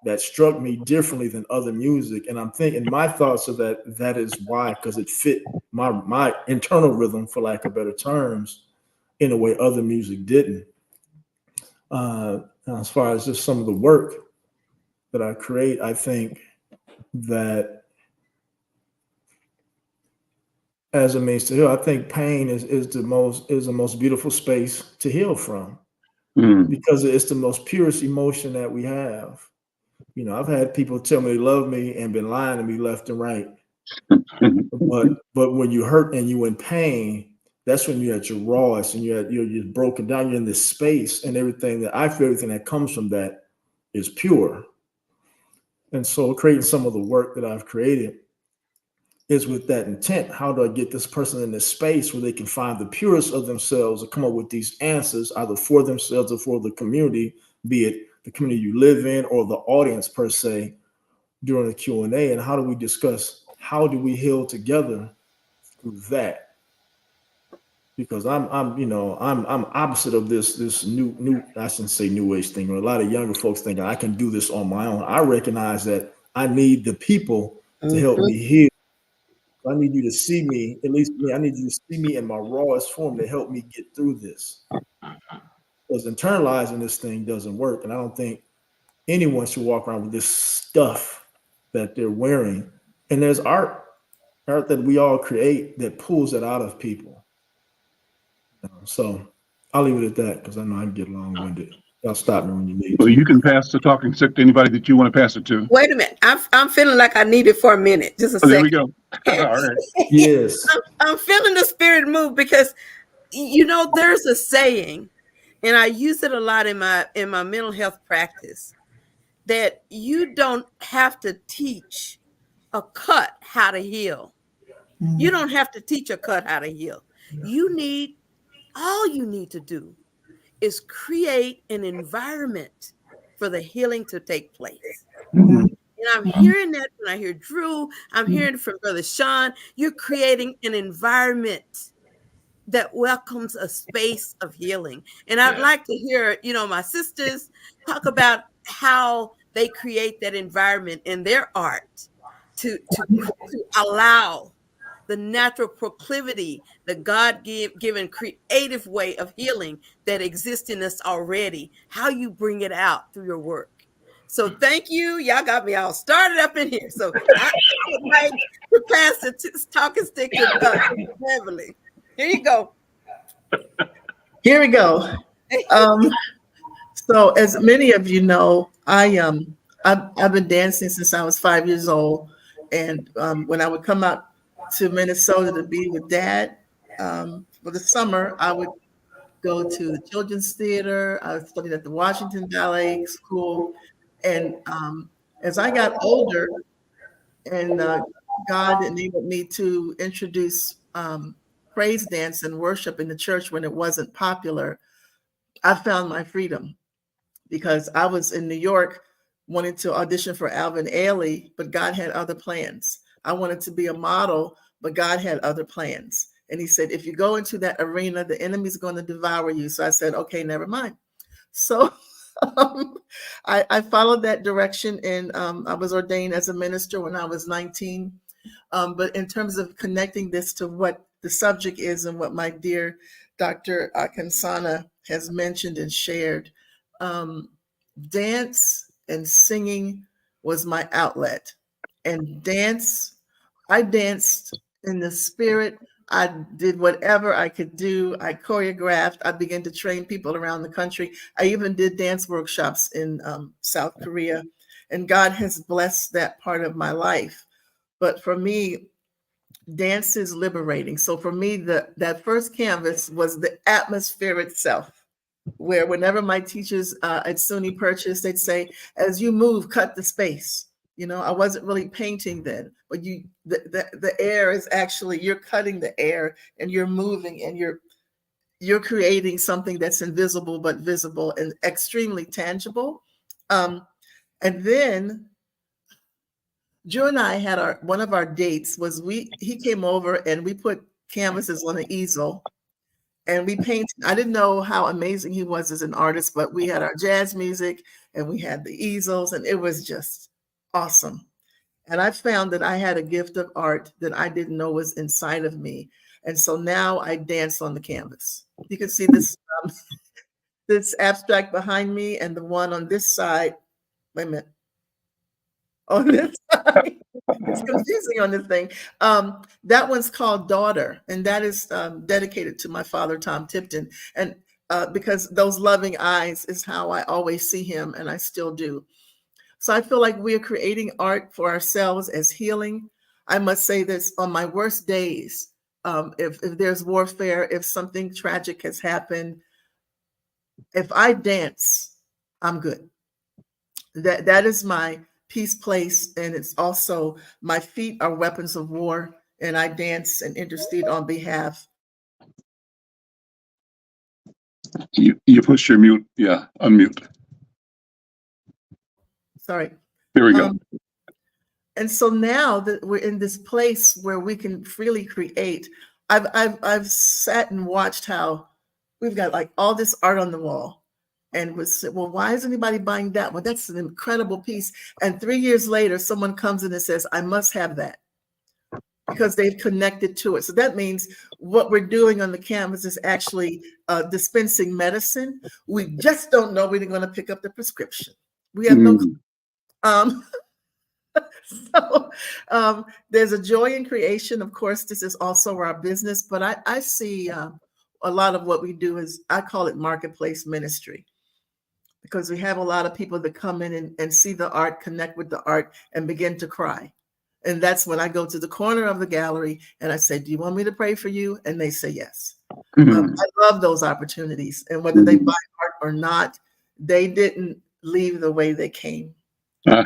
S8: that struck me differently than other music. And I'm thinking my thoughts are that is why, because it fit my internal rhythm, for lack of better terms, in a way other music didn't. As far as just some of the work that I create, I think that as a means to heal, I think pain is the most beautiful space to heal from,
S1: Mm.
S8: because it's the most purest emotion that we have. You know, I've had people tell me they love me and been lying to me left and right. But when you hurt and you in pain, that's when you're at your rawest and you're broken down. You're in this space, and everything that comes from that is pure. And so creating some of the work that I've created is with that intent. How do I get this person in this space where they can find the purest of themselves and come up with these answers, either for themselves or for the community, be it the community you live in or the audience per se, during the Q&A? And how do we discuss, how do we heal together through that? Because I'm opposite of this new I shouldn't say new age thing, or a lot of younger folks thinking I can do this on my own. I recognize that I need the people to help
S2: Mhm.
S8: me heal. I need you to see me, at least me. I need you to see me in my rawest form to help me get through this. Because internalizing this thing doesn't work, and I don't think anyone should walk around with this stuff that they're wearing. And there's art that we all create that pulls that out of people. So I'll leave it at that, because I know I can get long-winded. Y'all stop me when you need
S1: Well,
S8: to.
S1: you can pass the talking stick to anybody that you want to pass it to.
S2: Wait a minute. I'm feeling like I need it for a minute. Just a
S1: Oh, there we
S2: second.
S1: go. All right.
S8: Yes.
S2: I'm feeling the spirit move, because you know there's a saying, and I use it a lot in my mental health practice, that you don't have to teach a cut how to heal. You don't have to teach a cut how to heal. All you need to do is create an environment for the healing to take place.
S1: Mhm.
S2: And I'm hearing that when I hear Drew, I'm hearing from Brother Sean. You're creating an environment that welcomes a space of healing. And I'd
S5: Yeah.
S2: like to hear, my sisters talk about how they create that environment in their art to allow the natural proclivity, the God-given creative way of healing that exists in us already, how you bring it out through your work. So thank you. Y'all got me all started up in here. So I would like to pass the talking stick to Beverly. Here you go.
S4: Here we go. So as many of you know, I've been dancing since I was 5 years old, and when I would come out to Minnesota to be with Dad for the summer, I would go to the Children's Theater. I studied at the Washington Ballet School, and as I got older, and God enabled me to introduce praise dance and worship in the church when it wasn't popular, I found my freedom. Because I was in New York wanting to audition for Alvin Ailey, but God had other plans. I wanted to be a model, but God had other plans. And he said, if you go into that arena, the enemy's going to devour you. So I said, okay, never mind. So I followed that direction, and I was ordained as a minister when I was 19. But in terms of connecting this to what the subject is and what my dear Dr. Kansana has mentioned and shared, dance and singing was my outlet. And I danced in the spirit. I did whatever I could do. I choreographed. I began to train people around the country. I even did dance workshops in South Korea. And God has blessed that part of my life. But for me, dance is liberating. So for me, that first canvas was the atmosphere itself, where whenever my teachers at SUNY Purchase, they'd say, as you move, cut the space. I wasn't really painting then, but the air is actually, you're cutting the air and you're moving and you're creating something that's invisible but visible and extremely tangible. And then Drew and I had one of our dates was he came over and we put canvases on an easel and we painted. I didn't know how amazing he was as an artist, but we had our jazz music and we had the easels, and it was just awesome. And I found that I had a gift of art that I didn't know was inside of me. And so now I dance on the canvas. You can see this abstract behind me and the one on this side. Wait a minute. On this side. It's confusing on this thing. That one's called Daughter, and that is dedicated to my father, Tom Tipton. And because those loving eyes is how I always see him, and I still do. So I feel like we are creating art for ourselves as healing. I must say this, on my worst days, if there's warfare, if something tragic has happened, if I dance, I'm good. That is my peace place, and it's also my feet are weapons of war, and I dance and intercede on behalf.
S1: You push your mute, yeah, unmute.
S4: Sorry.
S1: There we go.
S4: And so now that we're in this place where we can freely create, I've sat and watched how we've got like all this art on the wall. And was, well, why is anybody buying that? Well, that's an incredible piece. And 3 years later, someone comes in and says, I must have that, because they've connected to it. So that means what we're doing on the canvas is actually dispensing medicine. We just don't know when we're going to pick up the prescription. We have no clue. So there's a joy in creation. Of course, this is also our business, but I see a lot of what we do is, I call it marketplace ministry, because we have a lot of people that come in and see the art, connect with the art, and begin to cry. And that's when I go to the corner of the gallery and I say, do you want me to pray for you? And they say yes. I love those opportunities. And whether they buy art or not, they didn't leave the way they came.
S1: Uh,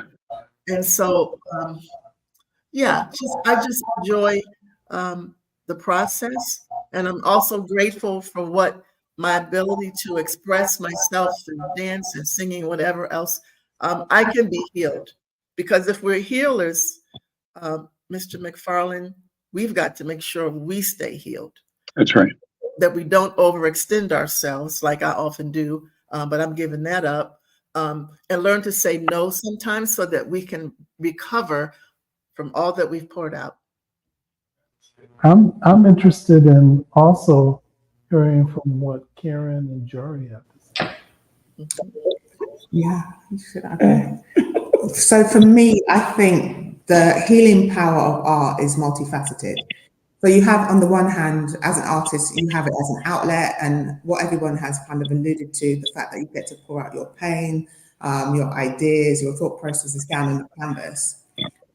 S4: And so, yeah, I just enjoy the process. And I'm also grateful for what my ability to express myself through dance and singing, whatever else. I can be healed, because if we're healers, Mr. McFarlane, we've got to make sure we stay healed,
S1: that's right.
S4: that we don't overextend ourselves like I often do, but I'm giving that up, and learn to say no sometimes so that we can recover from all that we've poured out.
S3: I'm interested in also hearing from what Karen and Jory have to say.
S7: Yeah, you should. Okay. So for me, I think the healing power of art is multifaceted. So you have, on the one hand, as an artist, you have it as an outlet, and what everyone has kind of alluded to, the fact that you get to pour out your pain, your ideas, your thought processes down on the canvas.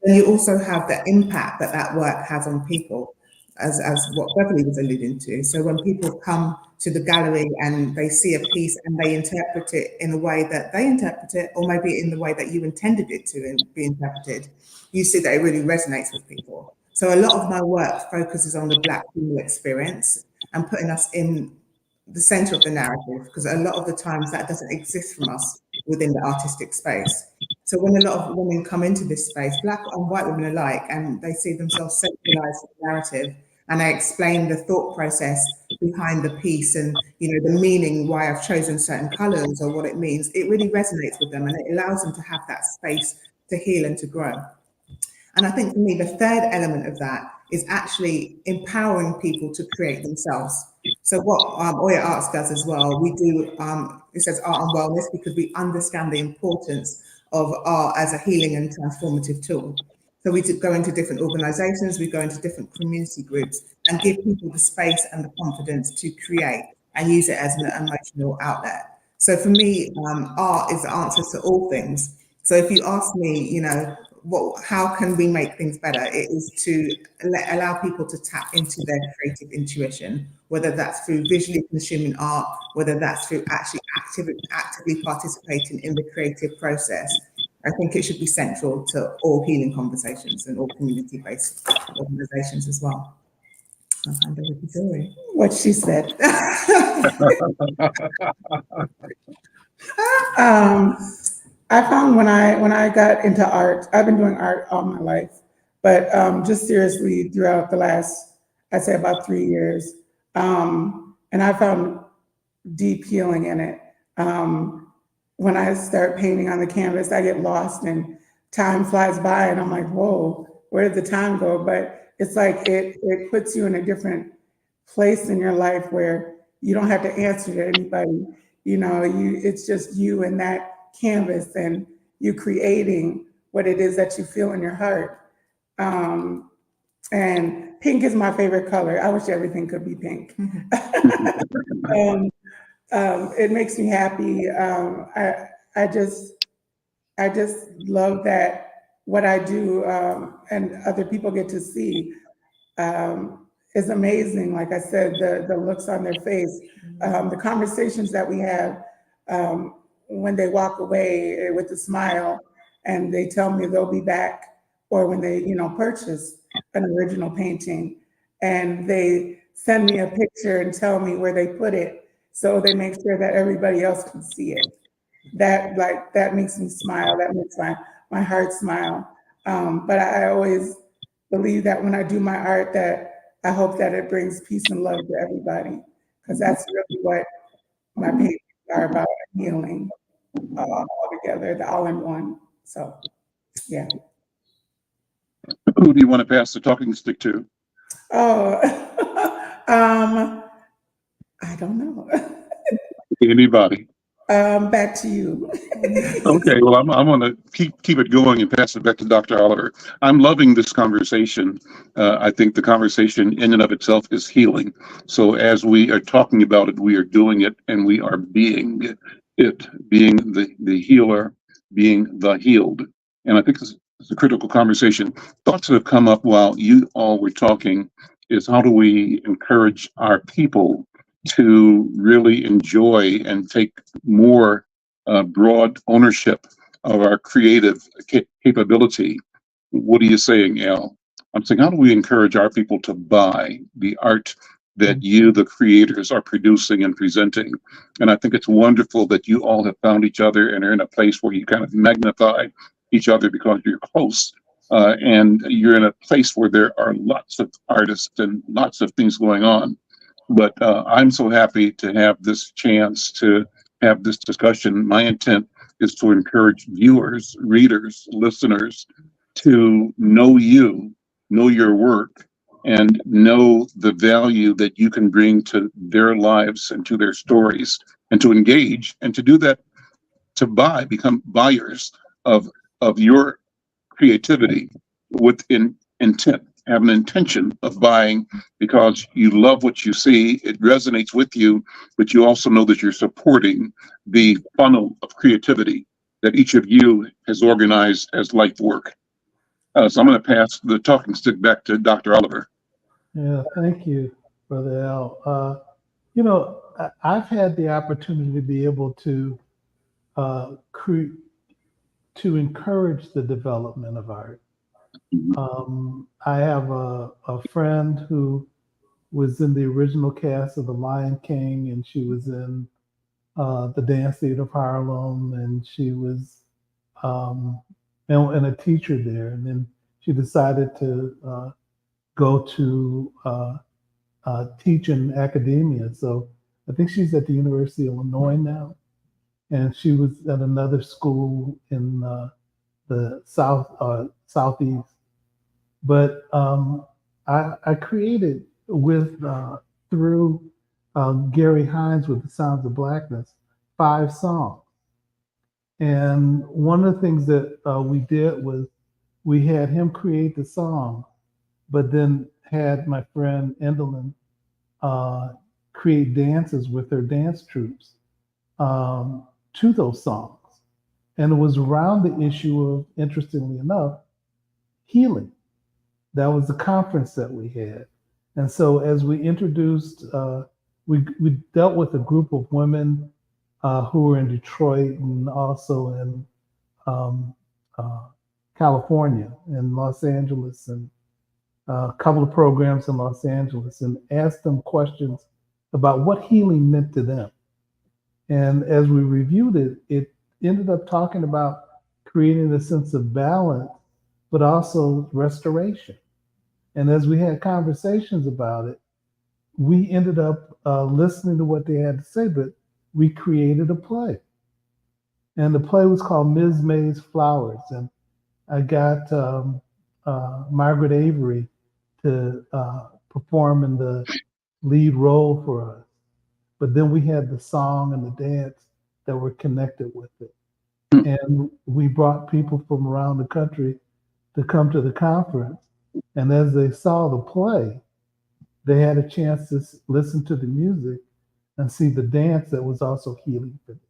S7: Then you also have the impact that that work has on people, as what Beverly was alluding to. So when people come to the gallery and they see a piece and they interpret it in a way that they interpret it, or maybe in the way that you intended it to be interpreted, you see that it really resonates with people. So a lot of my work focuses on the Black female experience and putting us in the center of the narrative, because a lot of the times that doesn't exist from us within the artistic space. So when a lot of women come into this space, Black and white women alike, and they see themselves centralized in the narrative, and I explain the thought process behind the piece and, you know, the meaning, why I've chosen certain colors or what it means, it really resonates with them, and it allows them to have that space to heal and to grow. And I think for me, the third element of that is actually empowering people to create themselves. So what Oya Arts does as well, we do, it says art and wellness, because we understand the importance of art as a healing and transformative tool. So we go into different organizations, we go into different community groups and give people the space and the confidence to create and use it as an emotional outlet. So for me, art is the answer to all things. So if you ask me, you know, how can we make things better? It is to allow people to tap into their creative intuition, whether that's through visually consuming art, whether that's through actually actively participating in the creative process. I think it should be central to all healing conversations and all community-based organizations as well. I'll hand over to Jory.
S6: What she said. I found when I got into art, I've been doing art all my life, but just seriously throughout the last, I'd say about 3 years, and I found deep healing in it. When I start painting on the canvas, I get lost and time flies by and I'm like, whoa, where did the time go? But it's like it puts you in a different place in your life where you don't have to answer to anybody. You know, it's just you and that canvas and you creating what it is that you feel in your heart. And pink is my favorite color. I wish everything could be pink. It makes me happy. I just love that what I do and other people get to see is amazing. Like I said, the looks on their face, the conversations that we have when they walk away with a smile and they tell me they'll be back, or when they, you know, purchase an original painting and they send me a picture and tell me where they put it, so they make sure that everybody else can see it. That makes me smile. That makes my heart smile. But I always believe that when I do my art, that I hope that it brings peace and love to everybody, because that's really what my paintings are about, healing all together, the all in one. So, yeah.
S1: Who do you want to pass the talking stick to?
S6: Oh, I don't know.
S1: Anybody?
S6: Back to you.
S1: Okay, well, I'm going to keep it going and pass it back to Dr. Oliver. I'm loving this conversation. I think the conversation in and of itself is healing. So as we are talking about it, we are doing it, and we are being it, being the healer, being the healed. And I think this is a critical conversation. Thoughts that have come up while you all were talking is, how do we encourage our people to really enjoy and take more broad ownership of our creative capability. What are you saying, Al? I'm saying, how do we encourage our people to buy the art that you, the creators, are producing and presenting? And I think it's wonderful that you all have found each other and are in a place where you kind of magnify each other because you're close. And you're in a place where there are lots of artists and lots of things going on. But I'm so happy to have this chance to have this discussion. My intent is to encourage viewers, readers, listeners to know you, know your work, and know the value that you can bring to their lives and to their stories, and to engage, and to do that, to buy, become buyers of your creativity with intent, have an intention of buying because you love what you see, it resonates with you, but you also know that you're supporting the funnel of creativity that each of you has organized as life work. So I'm going to pass the talking stick back to Dr. Oliver.
S3: Yeah, thank you, Brother Al. You know, I've had the opportunity to be able to to encourage the development of art. I have a friend who was in the original cast of The Lion King, and she was in the Dance Theater of Harlem, and she was and a teacher there. And then she decided to go to teach in academia. So I think she's at the University of Illinois now, and she was at another school in the southeast. But I created with through Gary Hines with the Sounds of Blackness 5 songs, and one of the things that we did was we had him create the song, but then had my friend Endelin create dances with her dance troops to those songs. And it was around the issue of, interestingly enough, healing. That was the conference that we had. And so as we introduced, we dealt with a group of women who were in Detroit and also in California and Los Angeles, and a couple of programs in Los Angeles, and asked them questions about what healing meant to them. And as we reviewed it, it ended up talking about creating a sense of balance, but also restoration. And as we had conversations about it, we ended up listening to what they had to say, but we created a play. And the play was called Ms. May's Flowers. And I got Margaret Avery to perform in the lead role for us. But then we had the song and the dance that were connected with it. And we brought people from around the country to come to the conference. And as they saw the play, they had a chance to listen to the music and see the dance that was also healing for them.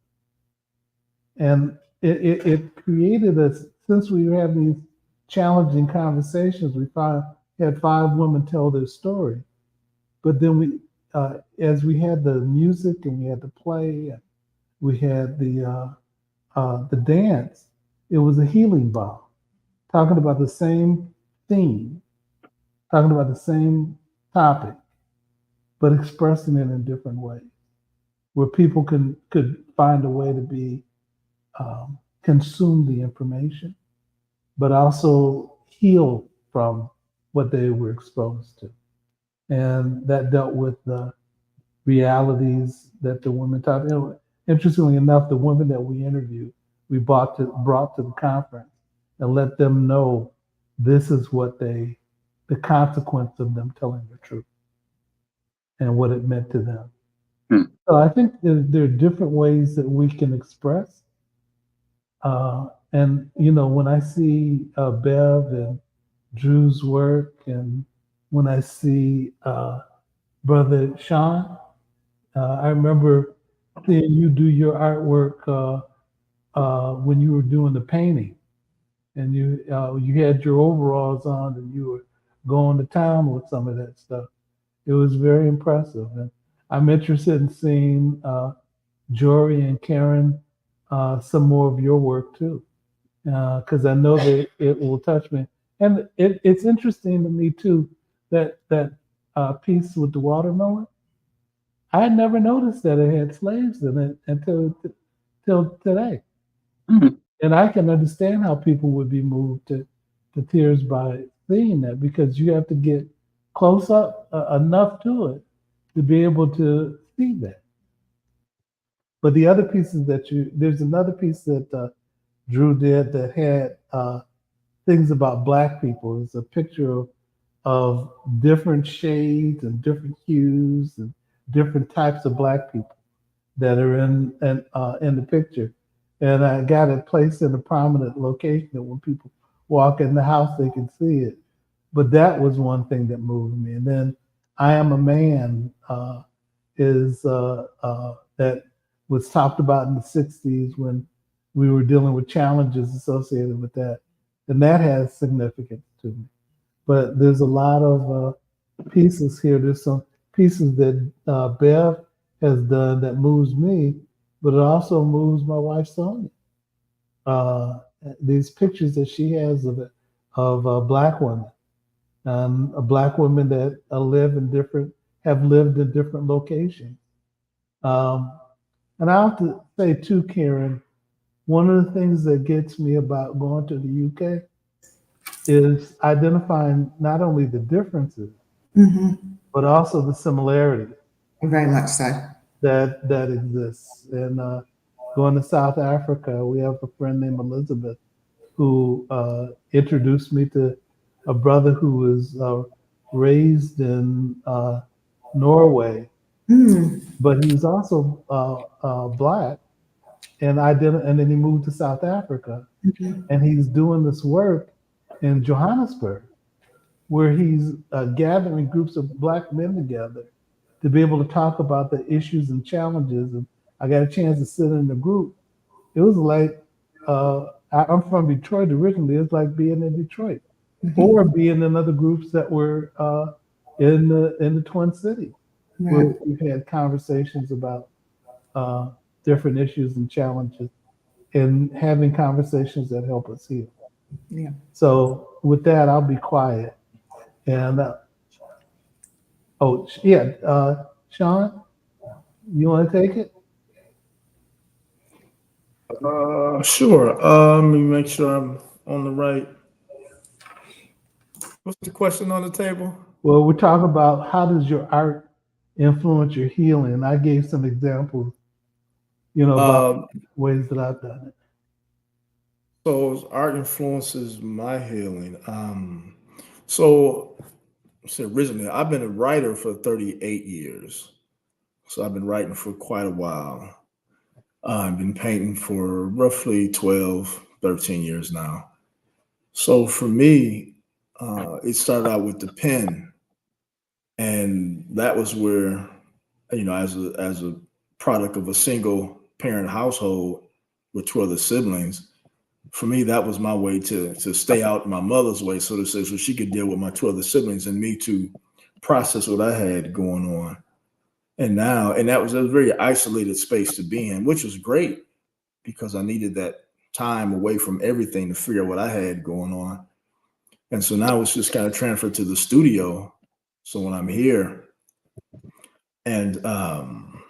S3: And it created us, since we were having these challenging conversations, we had 5 women tell their story. But then we, as we had the music and we had the play, and we had the dance, it was a healing bomb, talking about the same theme, talking about the same topic, but expressing it in different ways, where people could find a way to be consume the information, but also heal from what they were exposed to. And that dealt with the realities that the women taught. You know, interestingly enough, the women that we interviewed, we brought to the conference and let them know this is what the consequence of them telling the truth and what it meant to them. So I think there are different ways that we can express. And, you know, when I see Bev and Drew's work, and when I see Brother Sean, I remember seeing you do your artwork when you were doing the painting, and you had your overalls on and you were going to town with some of that stuff. It was very impressive, and I'm interested in seeing Jory and Karen some more of your work too. because I know that it will touch me. And it's interesting to me too that piece with the watermelon. I had never noticed that it had slaves in it until till today.
S1: Mhm.
S3: And I can understand how people would be moved to tears by seeing that because you have to get close up enough to it to be able to see that. But the other pieces there's another piece that Drew did that had things about Black people. It's a picture of different shades and different hues and different types of Black people that are in the picture. And I got it placed in a prominent location that when people walk in the house, they can see it. But that was one thing that moved me. And then I Am a Man is that was talked about in the 60s when we were dealing with challenges associated with that. And that has significance to me. But there's a lot of pieces here. There's some pieces that Bev has done that moves me, but it also moves my wife Sonia. Uh, these pictures that she has of Black women, a Black women that have lived in different locations. Um, and I have to say too, Karen, one of the things that gets me about going to the UK is identifying not only the differences, but also the similarities
S7: Very much so.
S3: that exists. And going to South Africa, we have a friend named Elizabeth who introduced me to a brother who was raised in Norway, but he's also Black. And and then he moved to South Africa, and he's doing this work in Johannesburg, where he's gathering groups of Black men together to be able to talk about the issues and challenges. And I got a chance to sit in the group. It was like I'm from Detroit originally. It's like being in Detroit, or being in other groups that were in the Twin Cities, where
S7: Right.
S3: we've had conversations about uh, different issues and challenges, and having conversations that help us heal.
S7: Yeah.
S3: So with that, I'll be quiet. And yeah, Sean, you want to take it?
S8: Sure. Let me make sure I'm on the right. What's the question on the table?
S3: Well, we're talking about how does your art influence your healing. I gave some examples, about
S8: Um,
S3: ways that I've done it.
S8: so art influences my healing. So originally I've been a writer for 38 years. So I've been writing for quite a while. I've been painting for roughly 12, 13 years now. So for me, it started out with the pen, and that was where, as a product of a single parent household with two other siblings, for me that was my way to stay out my mother's way, so to say, so she could deal with my two other siblings and me to process what I had going on. And that was a very isolated space to be in, which was great because I needed that time away from everything to figure out what I had going on. And so now it's just kind of transferred to the studio. So when I'm here and I'm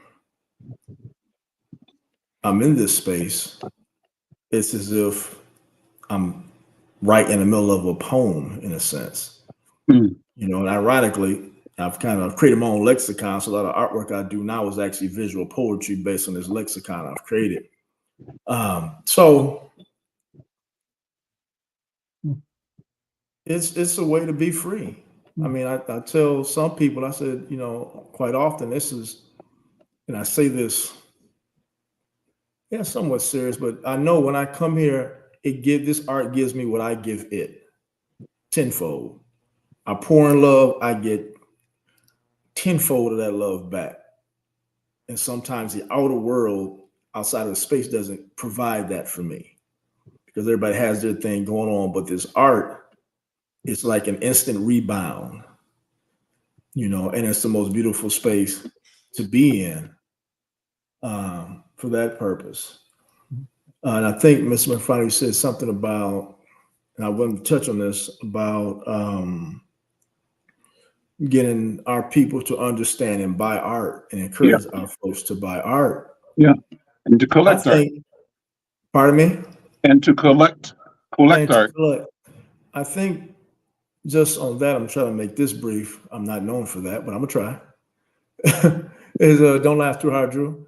S8: in this space, it's as if I'm right in the middle of a poem in a sense.
S1: Mm.
S8: And ironically, I've kind of created my own lexicon. So a lot of artwork I do now is actually visual poetry based on this lexicon I've created. So it's a way to be free. I mean, I tell some people, I said, quite often this is, and I say this, somewhat serious, but I know when I come here, this art gives me what I give it tenfold. I pour in love, I get tenfold of that love back. And sometimes the outer world outside of the space doesn't provide that for me because everybody has their thing going on. But this art, it's like an instant rebound, and it's the most beautiful space to be in for that purpose. And I think Mr. McFarlane said something about, and I want to touch on this, about getting our people to understand and buy art and
S1: Yeah,
S8: encourage our folks to buy art.
S1: yeah. And to
S8: I
S1: collect art.
S8: think, pardon me?
S1: And to collect
S8: And to
S1: art.
S8: collect. I think just on that, I'm trying to make this brief. I'm not known for that, but I'm gonna try. Is don't laugh too hard, Drew.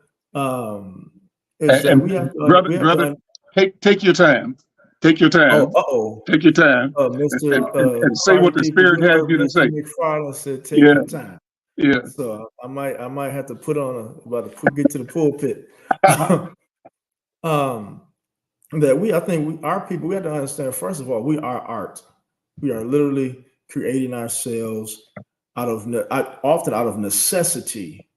S8: Is that
S1: And
S8: we have to,
S1: brother, take your time. Take your time.
S8: oh,
S1: Take your time.
S8: Mr.
S1: And say what
S8: Party
S1: the
S8: people,
S1: Spirit
S8: you
S1: has
S8: heard
S1: you to
S8: Mr.
S1: say.
S8: McFarlane said, take
S1: Yeah,
S8: your time.
S1: yeah.
S8: So I might have to put on get to the pulpit. I think our people, we have to understand, first of all, we are art. We are literally creating ourselves often out of necessity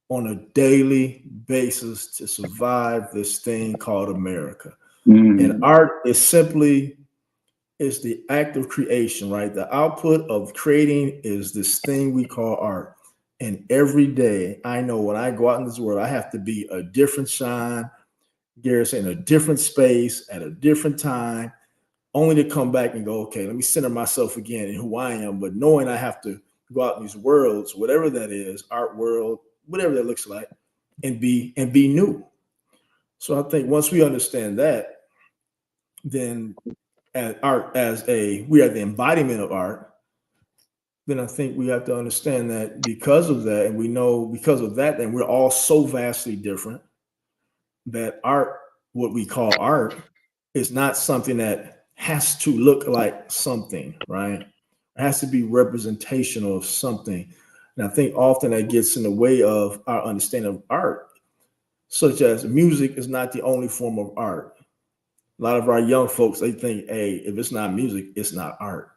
S8: on a daily basis to survive this thing called America. And art is simply the act of creation, right? The output of creating is this thing we call art. And every day, I know when I go out in this world, I have to be a different shine, Garrison, in a different space at a different time, only to come back and go, okay, let me center myself again in who I am. But knowing I have to go out in these worlds, whatever that is, art world, whatever that looks like, and be new. So I think once we understand that, then as art we are the embodiment of art, then I think we have to understand that because of that, and we know because of that, then we're all so vastly different that art, what we call art, is not something that has to look like something, right? It has to be representational of something. And I think often that gets in the way of our understanding of art, such as music is not the only form of art. A lot of our young folks, they think, hey, if it's not music, it's not art.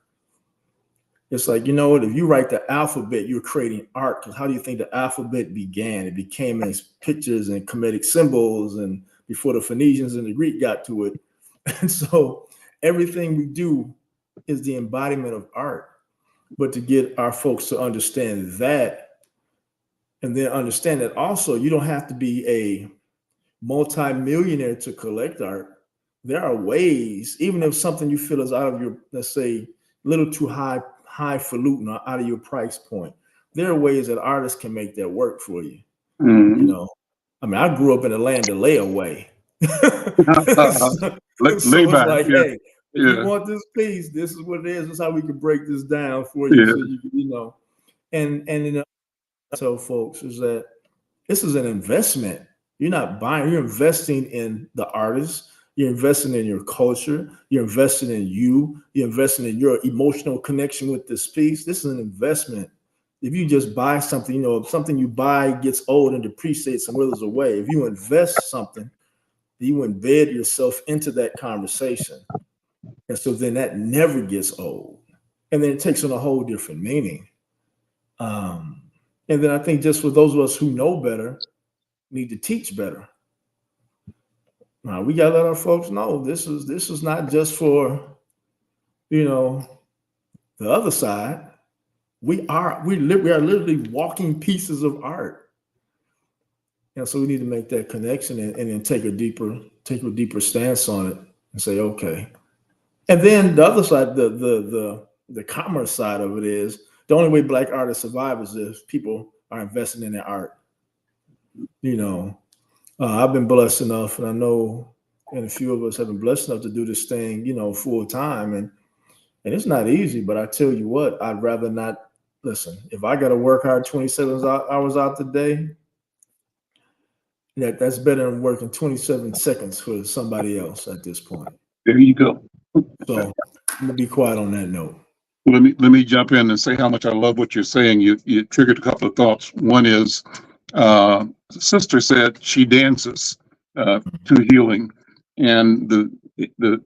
S8: It's like, you know what, if you write the alphabet, you're creating art. Because how do you think the alphabet began? It became as pictures and comedic symbols, and before the Phoenicians and the Greek got to it. And so everything we do is the embodiment of art. But to get our folks to understand that, and then understand that also you don't have to be a multi-millionaire to collect art. There are ways, even if something you feel is out of your, let's say, a little too highfalutin or out of your price point, there are ways that artists can make that work for you. You know, I mean, I grew up in the land of layaway. so it's like,
S1: yeah.
S8: hey, if you want this piece, this is what it is. This is how we can break this down for you, so you can, and tell folks is that this is an investment. You're not buying, you're investing in the artist, you're investing in your culture, you're investing in you're investing in your emotional connection with this piece. This is an investment. If you just buy something, something you buy gets old and depreciates and withers away. If you invest something, you embed yourself into that conversation. And so then that never gets old. And then it takes on a whole different meaning. And then I think just for those of us who know better, need to teach better. Now we gotta let our folks know this is not just for, the other side. We are literally walking pieces of art. And so we need to make that connection and then take a deeper stance on it and say, okay. And then the other side, the commerce side of it is the only way Black artists survive is if people are investing in their art. I've been blessed enough, and I know, and a few of us have been blessed enough to do this thing, full time, and it's not easy. But I tell you what, I'd rather not. Listen, if I got to work hard 27 hours out the day, that's better than working 27 seconds for somebody else at this point.
S1: There you go.
S8: So I'm gonna be quiet on that note.
S1: Let me jump in and say how much I love what you're saying. You triggered a couple of thoughts. One is, sister said she dances to healing, and the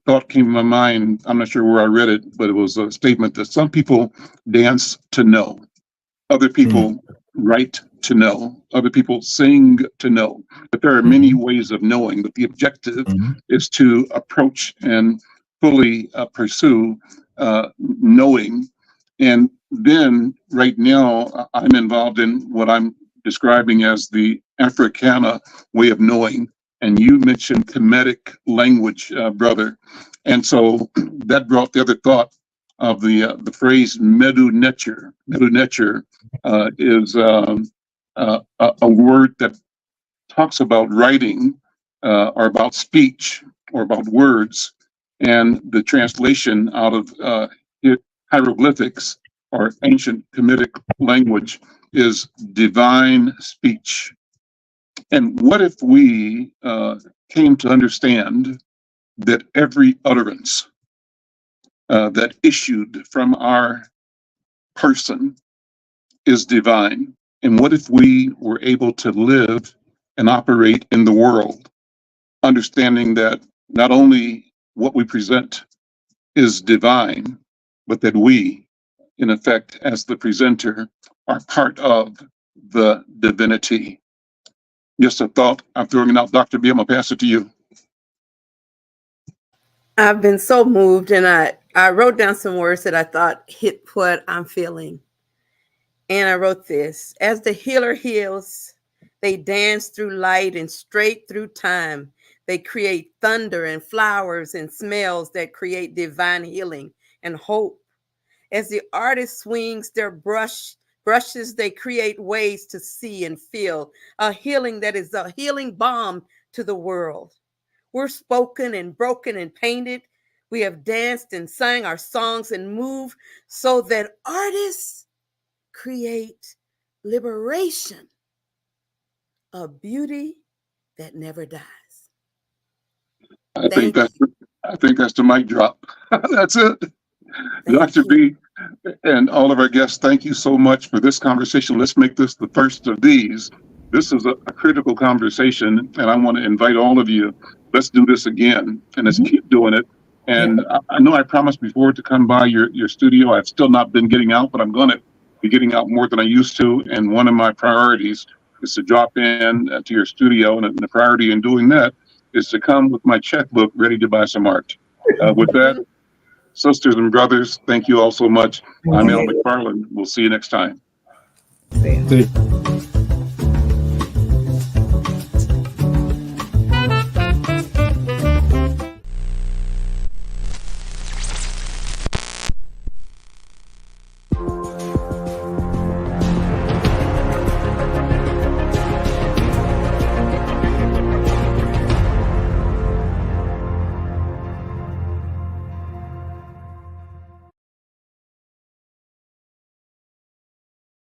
S1: thought came to my mind. I'm not sure where I read it, but it was a statement that some people dance to know, other people write to know, other people sing to know. But there are many ways of knowing. But the objective is to approach and fully pursue knowing. And then right now I'm involved in what I'm describing as the Africana way of knowing, and you mentioned comedic language, brother. And so that brought the other thought of the phrase medu netur. Medu netur is a word that talks about writing or about speech or about words, and the translation out of hieroglyphics or ancient Kemetic language is divine speech. And what if we came to understand that every utterance that issued from our person is divine? And what if we were able to live and operate in the world, understanding that not only what we present is divine, but that we, in effect, as the presenter, are part of the divinity? Just a thought. I'm throwing it out. Dr. B, I'm going to pass it to you.
S2: I've been so moved, and I wrote down some words that I thought hit what I'm feeling. And I wrote this: as the healer heals, they dance through light and straight through time. They create thunder and flowers and smells that create divine healing and hope. As the artist swings their brushes, they create ways to see and feel a healing that is a healing balm to the world. We're spoken and broken and painted. We have danced and sang our songs and moved so that artists create liberation, a beauty that never dies.
S1: I think that's the mic drop. That's it. Dr. B and all of our guests, thank you so much for this conversation. Let's make this the first of these. This is a critical conversation, and I want to invite all of you. Let's do this again, and let's keep doing it. And I know I promised before to come by your studio. I've still not been getting out, but I'm going to be getting out more than I used to. And one of my priorities is to drop in to your studio, and the priority in doing that is to come with my checkbook ready to buy some art. With that, sisters and brothers, thank you all so much. I'm Al McFarlane. We'll see you next time.
S8: See you.